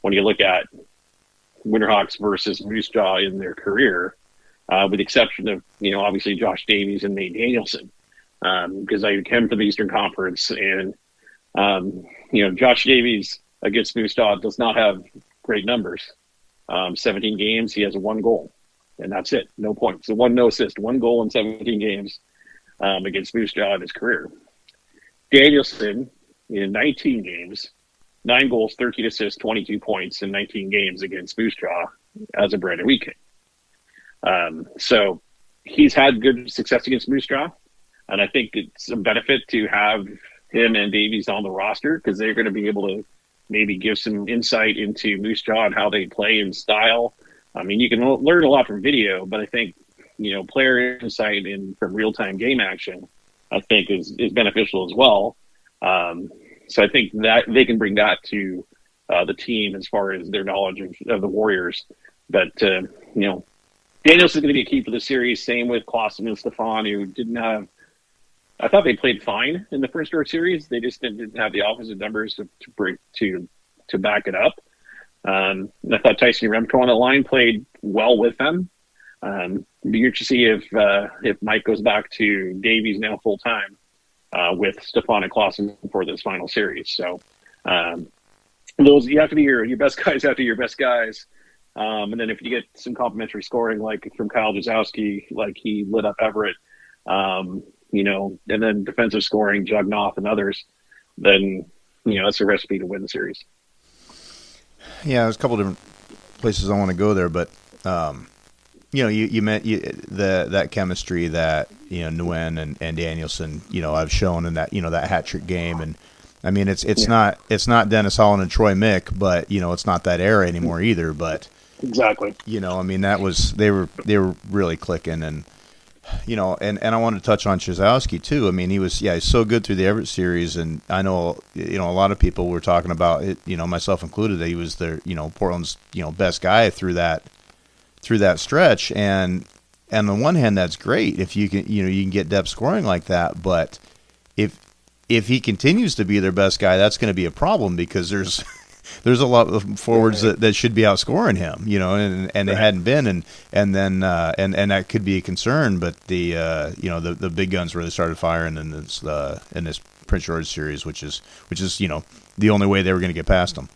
when you look at Winterhawks versus Moose Jaw in their career, with the exception of, obviously Josh Davies and Nate Danielson, because I came to the Eastern Conference, and, Josh Davies against Moose Jaw does not have great numbers. 17 games, he has 1 goal, and that's it. No points. So 1 no assist, 1 goal in 17 games against Moose Jaw in his career. Danielson, in 19 games, 9 goals, 13 assists, 22 points in 19 games against Moose Jaw as a Brandon Wheat King. So he's had good success against Moose Jaw. And I think it's a benefit to have him and Davies on the roster because they're going to be able to maybe give some insight into Moose Jaw and how they play and style. I mean, you can learn a lot from video, but I think, player insight from real-time game action, I think is beneficial as well. So I think that they can bring that to the team as far as their knowledge of the Warriors. But, Daniels is going to be a key for the series. Same with Clausen and Stefan, who didn't have – I thought they played fine in the first road series. They just didn't have the offensive numbers to back it up. I thought Tyson Remco on the line played well with them. Be interested to see if Mike goes back to Davies now full time with Stefan and Clausen for this final series. So those you have to be your best guys after your best guys. And then if you get some complimentary scoring like from Kyle Jazowski, like he lit up Everett, and then defensive scoring, Jugnoff and others, then that's a recipe to win the series. Yeah, there's a couple different places I want to go there, but you meant that chemistry that Nguyen and Danielson I've shown in that that hat trick game, and I mean it's not Dennis Holland and Troy Mick, but it's not that era anymore either. But exactly, I mean that was they were really clicking, and and I wanted to touch on Jazowski too. I mean he's so good through the Everett series, and I know a lot of people were talking about it, myself included, that he was their Portland's best guy through that stretch, and on the one hand that's great if you can you can get depth scoring like that, but if he continues to be their best guy, that's going to be a problem because there's a lot of forwards that should be outscoring him, and they hadn't been, and then that could be a concern. But the big guns really started firing in this Prince George series, which is the only way they were going to get past them.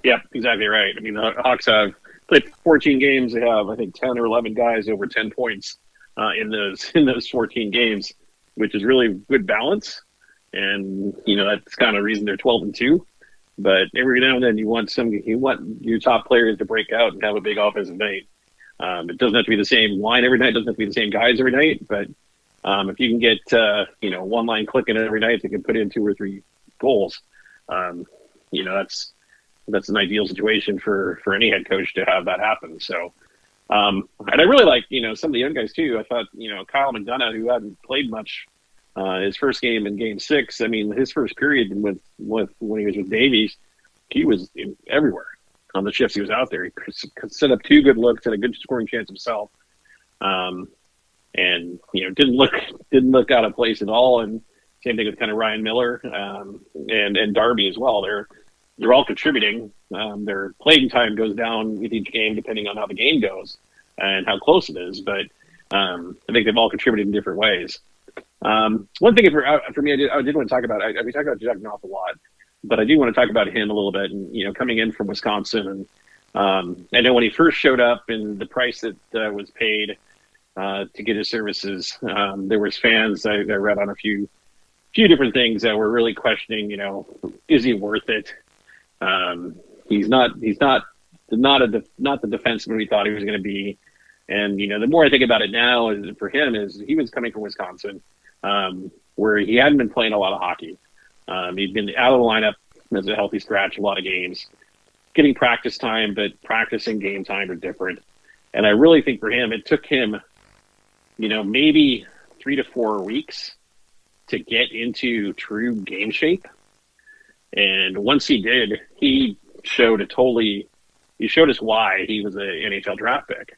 Yeah, exactly right. I mean, the Hawks have played 14 games. They have, I think, 10 or 11 guys over 10 points in those 14 games, which is really good balance. And that's kind of the reason they're 12-2. But every now and then you want your top players to break out and have a big offensive night. It doesn't have to be the same line every night. It doesn't have to be the same guys every night. But if you can get one line clicking every night that can put in 2 or 3 goals, that's an ideal situation for any head coach to have that happen. So, and I really like some of the young guys too. I thought Kyle McDonough, who hadn't played much. His first game in Game 6, I mean, his first period with when he was with Davies, he was everywhere on the shifts he was out there. He set up 2 good looks and a good scoring chance himself, and didn't look out of place at all. And same thing with kind of Ryan Miller and Darby as well. They're all contributing. Their playing time goes down with each game depending on how the game goes and how close it is. But I think they've all contributed in different ways. One thing for me, I did want to talk about. We talk about Jugnoff a lot, but I do want to talk about him a little bit. And coming in from Wisconsin, and I know when he first showed up and the price that was paid to get his services, there was fans. I read on a few different things that were really questioning. Is he worth it? He's not the defenseman we thought he was going to be. And the more I think about it now, for him is he was coming from Wisconsin. Where he hadn't been playing a lot of hockey. He'd been out of the lineup as a healthy scratch a lot of games, getting practice time, but practice and game time are different. And I really think for him, it took him, maybe 3 to 4 weeks to get into true game shape. And once he did, he showed us why he was an NHL draft pick.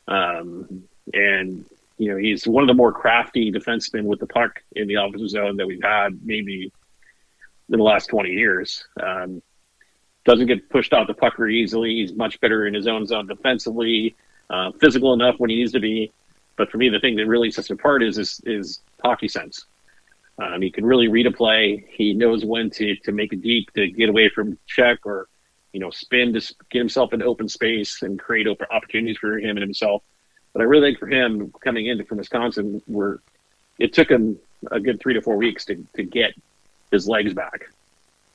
And he's one of the more crafty defensemen with the puck in the offensive zone that we've had maybe in the last 20 years. Doesn't get pushed off the puck very easily. He's much better in his own zone defensively, physical enough when he needs to be. But for me, the thing that really sets him apart is hockey sense. He can really read a play. He knows when to make it deep, to get away from check or, spin to get himself into open space and create open opportunities for him and himself. But I really think for him coming in from Wisconsin, it took him a good 3 to 4 weeks to get his legs back.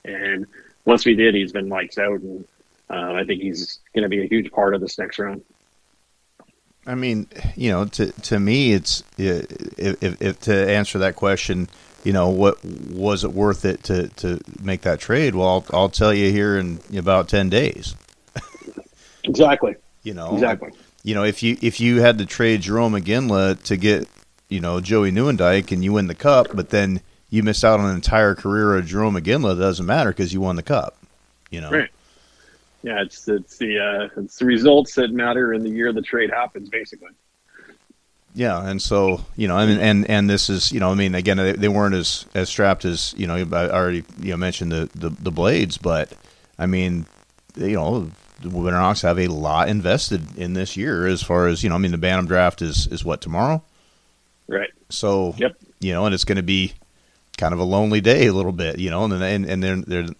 And once we did, he's been lights out. And I think he's going to be a huge part of this next round. I mean, to me, it's if to answer that question, what was it worth it to make that trade? Well, I'll tell you here in about 10 days. Exactly. Exactly. If you had to trade Jerome McGinley to get Joey Nieuwendyk and you win the cup, but then you missed out on an entire career of Jerome McGinley, it doesn't matter because you won the cup. Right. Yeah, it's the results that matter in the year the trade happens, basically. Yeah, and so and this is again they weren't as strapped as I already mentioned the Blades, but I mean the Winterhawks have a lot invested in this year as far as the Bantam draft is what, tomorrow, right? So yep, and it's going to be kind of a lonely day a little bit, and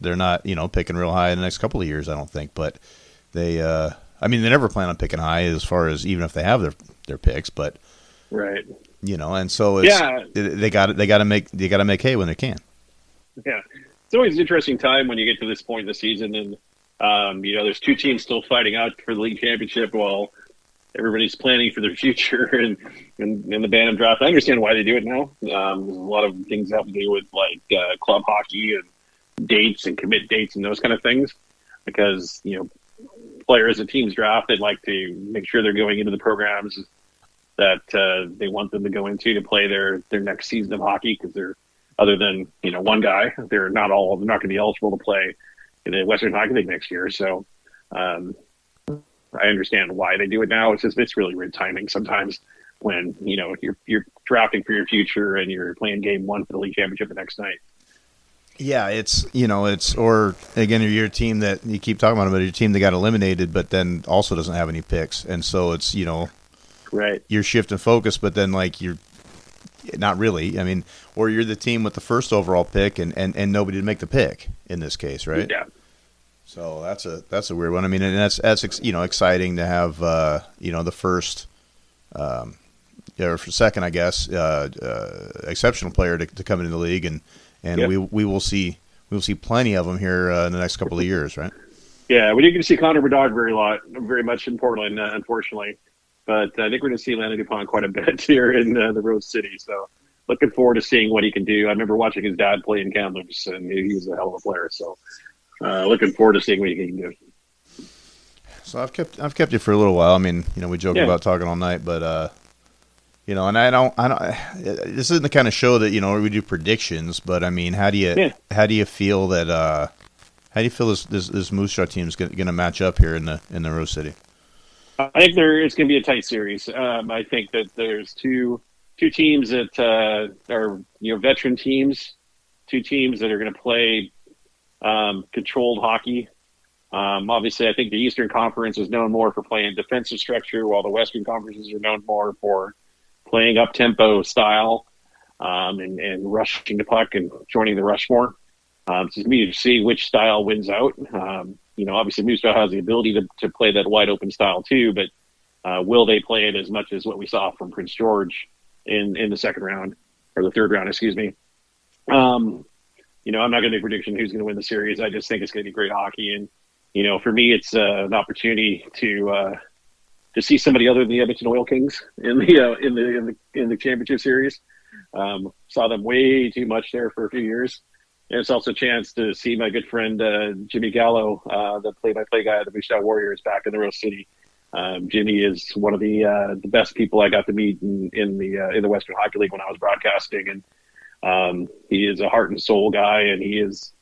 they're not picking real high in the next couple of years, I don't think, but they they never plan on picking high as far as even if they have their picks, but right, and so it's they got to make hay when they can. Yeah, it's always an interesting time when you get to this point in the season, and there's two teams still fighting out for the league championship while everybody's planning for their future and the Bantam draft. I understand why they do it now. There's a lot of things that have to do with like club hockey and dates and commit dates and those kind of things. Because players and teams draft, they'd like to make sure they're going into the programs that they want them to go into to play their next season of hockey. Because they're, other than one guy, they're not going to be eligible to play in the Western Hockey League next year. So. I understand why they do it now. It's really weird timing sometimes when you're drafting for your future and you're playing game one for the league championship the next night. Yeah, it's or again you're a team that you keep talking about, but you're a team that got eliminated, but then also doesn't have any picks, and so it's right. You're shifting focus, but then like you're not really. I mean, or you're the team with the first overall pick and nobody to make the pick in this case, right? Yeah. So that's a weird one. I mean, and that's exciting to have the first or second, I guess, exceptional player to come into the league, and yep. we will see plenty of them here in the next couple of years, right? Yeah, we didn't get to see Connor Bedard very much in Portland, unfortunately, but I think we're going to see Landon Dupont quite a bit here in the Rose City. So looking forward to seeing what he can do. I remember watching his dad play in Kamloops, and he was a hell of a player. So. Looking forward to seeing what you can do. So I've kept you for a little while. I mean, we joke about talking all night, but and I don't. This isn't the kind of show that we do predictions. But I mean, how do you feel that? How do you feel this Moose Jaw team is going to match up here in the Rose City? I think it's going to be a tight series. I think that there's two teams that are veteran teams, two teams that are going to play. Controlled hockey. Obviously, I think the Eastern Conference is known more for playing defensive structure, while the Western Conferences are known more for playing up-tempo style and rushing the puck and joining the rush more. It's just me to see which style wins out. Obviously, Moose Jaw has the ability to play that wide-open style too, but will they play it as much as what we saw from Prince George in the second round, or the third round, excuse me. I'm not going to make a prediction who's going to win the series. I just think it's going to be great hockey. And, for me, it's an opportunity to see somebody other than the Edmonton Oil Kings in the championship series. Saw them way too much there for a few years. And it's also a chance to see my good friend Jimmy Gallo, the play-by-play guy of the Moose Jaw Warriors, back in the Rose City. Jimmy is one of the best people I got to meet in the Western Hockey League when I was broadcasting, and he is a heart and soul guy, and he is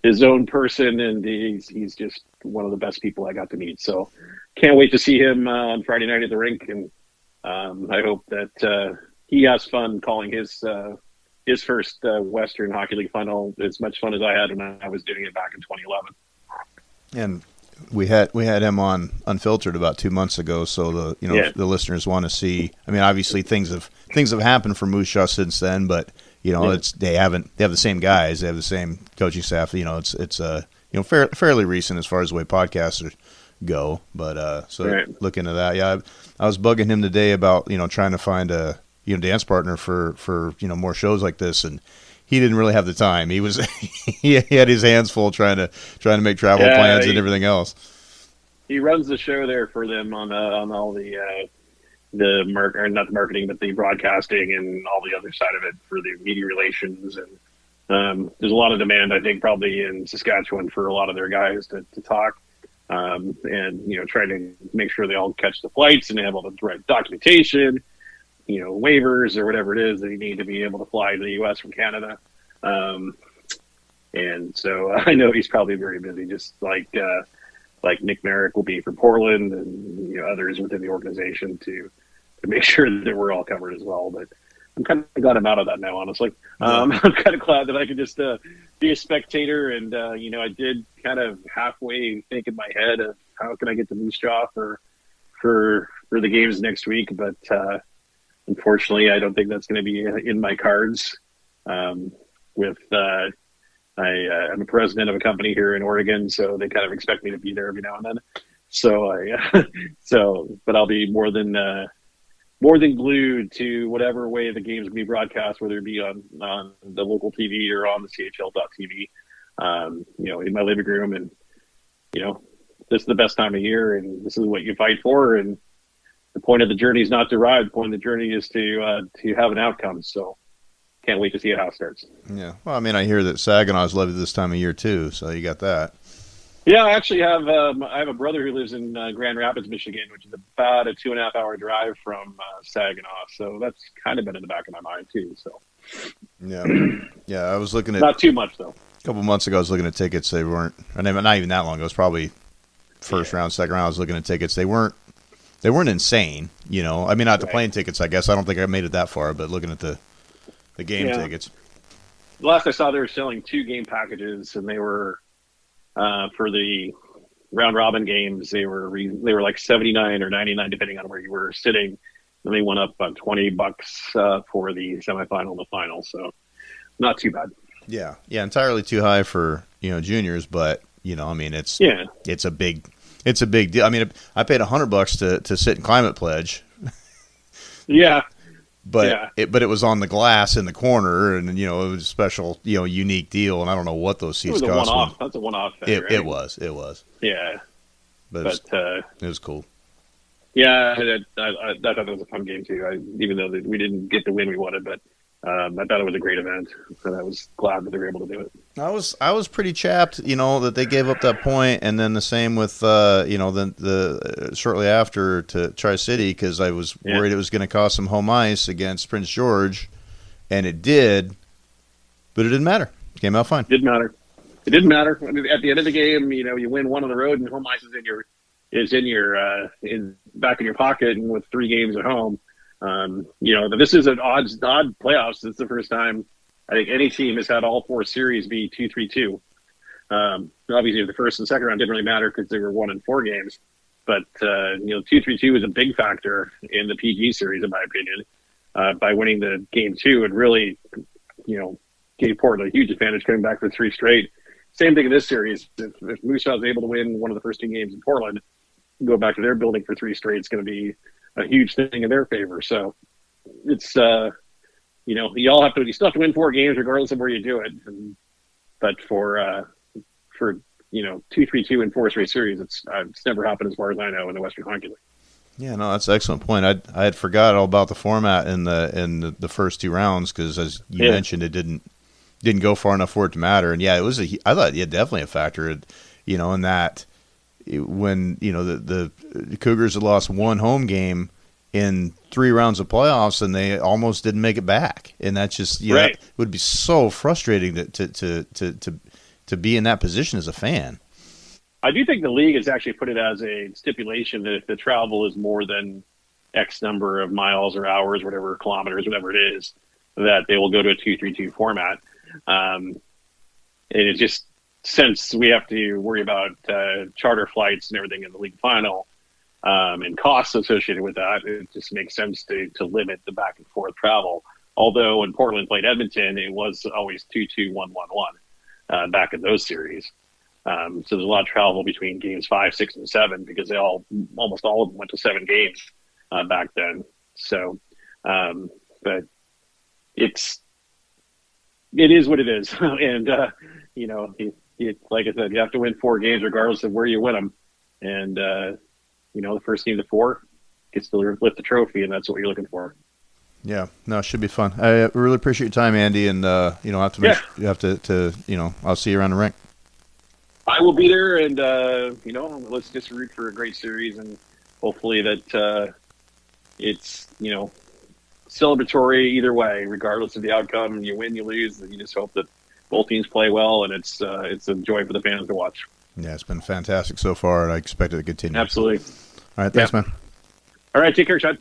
his own person, and he's just one of the best people I got to meet. So can't wait to see him on Friday night at the rink, and I hope that he has fun calling his first Western Hockey League final as much fun as I had when I was doing it back in 2011. And we had him on Unfiltered about 2 months ago, so the listeners want to see. I mean, obviously things have happened for Moose Jaw since then, but they have the same guys, they have the same coaching staff. It's fairly recent as far as the way podcasts go. But Look into that. Yeah, I was bugging him today about trying to find a dance partner for more shows like this, and he didn't really have the time. He was he had his hands full trying to make travel plans and everything else. He runs the show there for them on all the or not the marketing, but the broadcasting and all the other side of it for the media relations. And there's a lot of demand, I think, probably in Saskatchewan for a lot of their guys to talk. And, trying to make sure they all catch the flights and they have all the right documentation, waivers or whatever it is that you need to be able to fly to the U.S. from Canada. And so I know he's probably very busy, just like Nick Merrick will be for Portland and, others within the organization to make sure that we're all covered as well. But I'm kind of glad I'm out of that now, honestly. I'm kind of glad that I could just be a spectator. And, I did kind of halfway think in my head of how can I get to Moose Jaw for the games next week. But unfortunately, I don't think that's going to be in my cards. I'm a president of a company here in Oregon, so they kind of expect me to be there every now and then. But I'll be more than glued to whatever way the games can be broadcast, whether it be on the local TV or on the CHL.TV, in my living room. And, this is the best time of year and this is what you fight for. And the point of the journey is not to ride. The point of the journey is to have an outcome. So can't wait to see how it starts. Yeah. Well, I mean, I hear that Saginaw's levied this time of year too. So you got that. Yeah, I actually have I have a brother who lives in Grand Rapids, Michigan, which is about a 2.5 hour drive from Saginaw. So that's kind of been in the back of my mind too. So yeah, I was looking at not too much though. A couple months ago, I was looking at tickets. They weren't, and not even that long ago. It was probably first round, second round. I was looking at tickets. They weren't insane. I mean, not the plane tickets. I guess I don't think I made it that far, but looking at the game tickets. The last I saw, they were selling 2 game packages, and they were. For the round robin games, they were like $79 or $99 depending on where you were sitting. And they went up about $20 for the semifinal and the final. So not too bad. Yeah, entirely too high for juniors, but I mean it's a big deal. I mean, I paid $100 to sit in Climate Pledge. Yeah. But it was on the glass in the corner, and it was a special, unique deal, and I don't know what those seats cost. One-off. That's a one-off thing, right? It was. Yeah, but it was cool. Yeah, I thought it was a fun game too. Even though we didn't get the win we wanted, but I thought it was a great event, and I was glad that they were able to do it. I was pretty chapped, that they gave up that point, and then the same with the shortly after to Tri-City, because I was worried it was going to cost them home ice against Prince George, and it did, but it didn't matter. It came out fine. It didn't matter. I mean, at the end of the game, you win one on the road, and home ice is back in your pocket, and with 3 games at home. This is an odd playoffs. It's the first time I think any team has had all 4 series be 2-3-2. Obviously, the first and second round didn't really matter because they were 1 and 4 games. But 2-3-2 is a big factor in the PG series, in my opinion. By winning the game 2, and really, gave Portland a huge advantage coming back for 3 straight. Same thing in this series. If Moose Jaw is able to win one of the first 2 games in Portland, go back to their building for 3 straight, it's going to be a huge thing in their favor. So it's, you still have to win 4 games regardless of where you do it. But for 2-3-2 in 4 straight series, it's never happened as far as I know in the Western Hockey League. Yeah, no, that's an excellent point. I had forgot all about the format in the first 2 rounds because, as you mentioned, it didn't go far enough for it to matter. And I thought definitely a factor, in that. When the Cougars had lost 1 home game in 3 rounds of playoffs, and they almost didn't make it back, and that's just that would be so frustrating to be in that position as a fan. I do think the league has actually put it as a stipulation that if the travel is more than X number of miles or hours, whatever, kilometers, whatever it is, that they will go to a 2-3-2 format, and it just. Since we have to worry about charter flights and everything in the league final and costs associated with that, it just makes sense to limit the back and forth travel. Although when Portland played Edmonton, it was always 2-2, 1-1-1 back in those series. So there's a lot of travel between games 5, 6, and 7 because almost all of them went to 7 games back then. So, but it is what it is, and like I said, you have to win 4 games regardless of where you win them. And, the first team to 4 gets to lift the trophy, and that's what you're looking for. Yeah, no, it should be fun. I really appreciate your time, Andy, and you know, you have to you know, I'll see you around the rink. I will be there, and you know, let's just root for a great series, and hopefully that it's, you know, celebratory either way, regardless of the outcome. You win, you lose, and you just hope that both teams play well, and it's a joy for the fans to watch. Yeah, it's been fantastic so far, and I expect it to continue. Absolutely. All right, thanks, man. All right, take care, Chad.